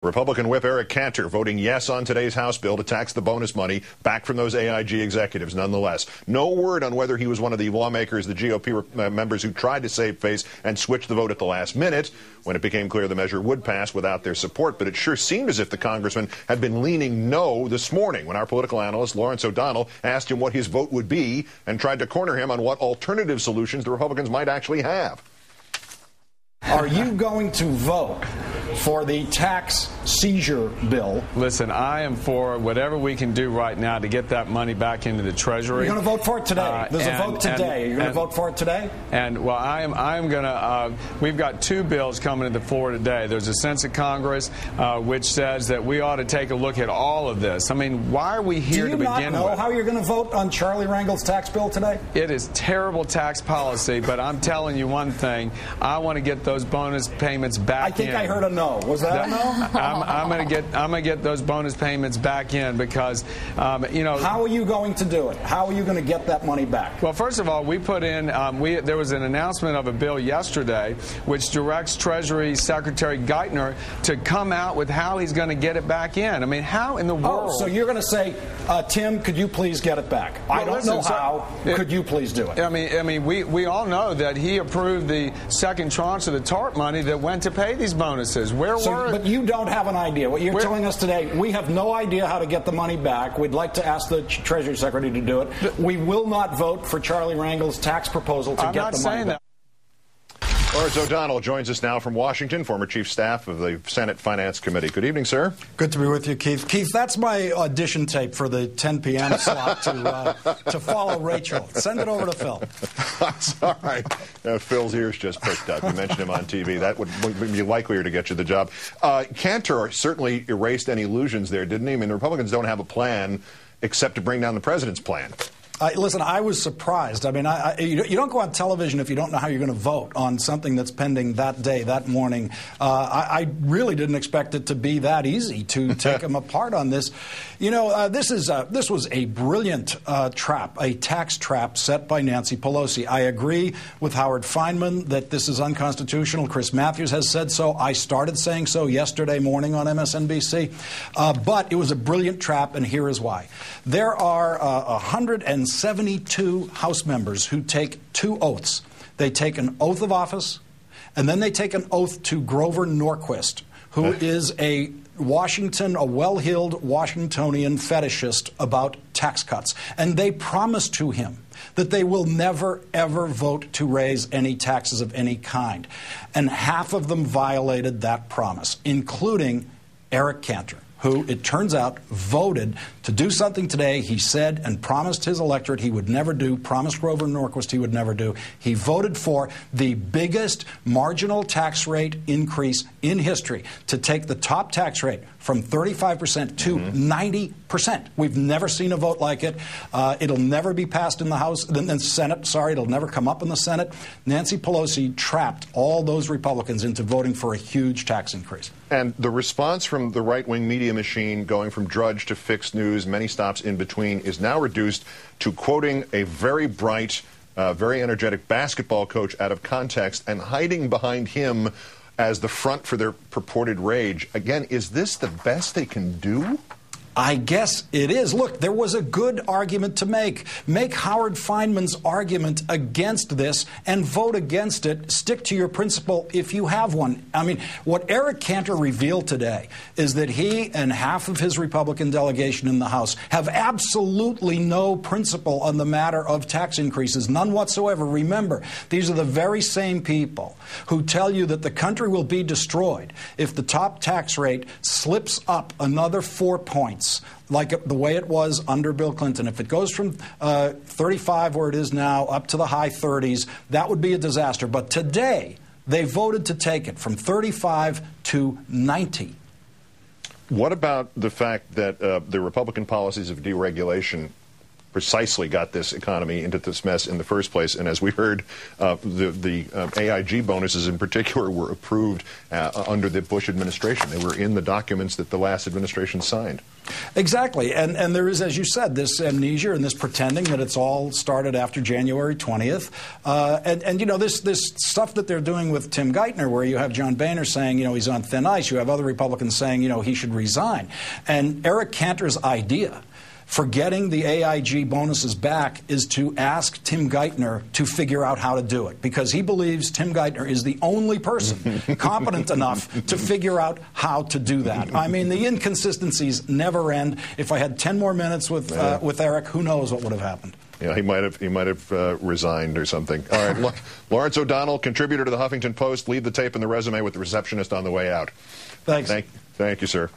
Republican Whip Eric Cantor voting yes on today's House bill to tax the bonus money back from those AIG executives nonetheless. No word on whether he was one of the lawmakers, the GOP members who tried to save face and switch the vote at the last minute when it became clear the measure would pass without their support. But it sure seemed as if the congressman had been leaning no this morning when our political analyst Lawrence O'Donnell asked him what his vote would be and tried to corner him on what alternative solutions the Republicans might actually have. Are you going to vote for the tax seizure bill? Listen, I am for whatever we can do right now to get that money back into the Treasury. You're going to vote for it today. There's a vote today. You're going to vote for it today? And, well, I'm going to, we've got two bills coming to the floor today. There's a sense of Congress which says that we ought to take a look at all of this. I mean, why are we here to begin with? Do you not know how you're going to vote on Charlie Rangel's tax bill today? It is terrible tax policy, but I'm telling you one thing. I want to get those bonus payments back in. I think I heard a no. Was that a no? I'm going to get those bonus payments back in because, you know. How are you going to do it? How are you going to get that money back? Well, first of all, we put in, there was an announcement of a bill yesterday which directs Treasury Secretary Geithner to come out with how he's going to get it back in. I mean, how in the world? Oh, so you're going to say, Tim, could you please get it back? Well, I don't know how. Could you please do it? I mean, we all know that he approved the second tranche of the TARP money that went to pay these bonuses. But you don't have an idea. What you're telling us today, we have no idea how to get the money back. We'd like to ask the Treasury Secretary to do it. We will not vote for Charlie Rangel's tax proposal to get the money back. Lawrence O'Donnell joins us now from Washington, former chief staff of the Senate Finance Committee. Good evening, sir. Good to be with you, Keith. Keith, that's my audition tape for the 10 p.m. slot to follow Rachel. Send it over to Phil. That's all right. Phil's ears just perked up. You mentioned him on TV. That would be likelier to get you the job. Cantor certainly erased any illusions there, didn't he? I mean, the Republicans don't have a plan except to bring down the president's plan. Listen, I was surprised. I mean, you don't go on television if you don't know how you're going to vote on something that's pending that day, that morning. I really didn't expect it to be that easy to take them apart on this. You know, this was a brilliant trap, a tax trap set by Nancy Pelosi. I agree with Howard Feynman that this is unconstitutional. Chris Matthews has said so. I started saying so yesterday morning on MSNBC. But it was a brilliant trap, and here is why. There are 172 House members who take two oaths. They take an oath of office, and then they take an oath to Grover Norquist, who is a well-heeled Washingtonian fetishist about tax cuts. And they promise to him that they will never, ever vote to raise any taxes of any kind. And half of them violated that promise, including Eric Cantor, who, it turns out, voted to do something today he said and promised his electorate he would never do, promised Grover Norquist he would never do. He voted for the biggest marginal tax rate increase in history, to take the top tax rate from 35% to 90%. We've never seen a vote like it. It'll never be passed in the House, in the Senate. Sorry, it'll never come up in the Senate. Nancy Pelosi trapped all those Republicans into voting for a huge tax increase. And the response from the right-wing media machine, going from Drudge to Fixed News, many stops in between, is now reduced to quoting a very bright, very energetic basketball coach out of context and hiding behind him as the front for their purported rage. Again, is this the best they can do? I guess it is. Look, there was a good argument to make. Make Howard Feynman's argument against this and vote against it. Stick to your principle if you have one. I mean, what Eric Cantor revealed today is that he and half of his Republican delegation in the House have absolutely no principle on the matter of tax increases, none whatsoever. Remember, these are the very same people who tell you that the country will be destroyed if the top tax rate slips up another 4 points, like the way it was under Bill Clinton. If it goes from 35, where it is now, up to the high 30s, that would be a disaster. But today, they voted to take it from 35 to 90. What about the fact that the Republican policies of deregulation precisely got this economy into this mess in the first place. And as we heard, the AIG bonuses in particular were approved under the Bush administration. They were in the documents that the last administration signed. Exactly. And there is, as you said, this amnesia and this pretending that it's all started after January 20th. And you know, this stuff that they're doing with Tim Geithner, where you have John Boehner saying, you know, he's on thin ice. You have other Republicans saying, you know, he should resign. And Eric Cantor's idea for getting the AIG bonuses back is to ask Tim Geithner to figure out how to do it, because he believes Tim Geithner is the only person competent enough to figure out how to do that. I mean, the inconsistencies never end. If I had 10 more minutes with Eric, who knows what would have happened. Yeah, he might have resigned or something. All right, Lawrence O'Donnell, contributor to the Huffington Post. Leave the tape and the resume with the receptionist on the way out. Thanks. Thank you, sir.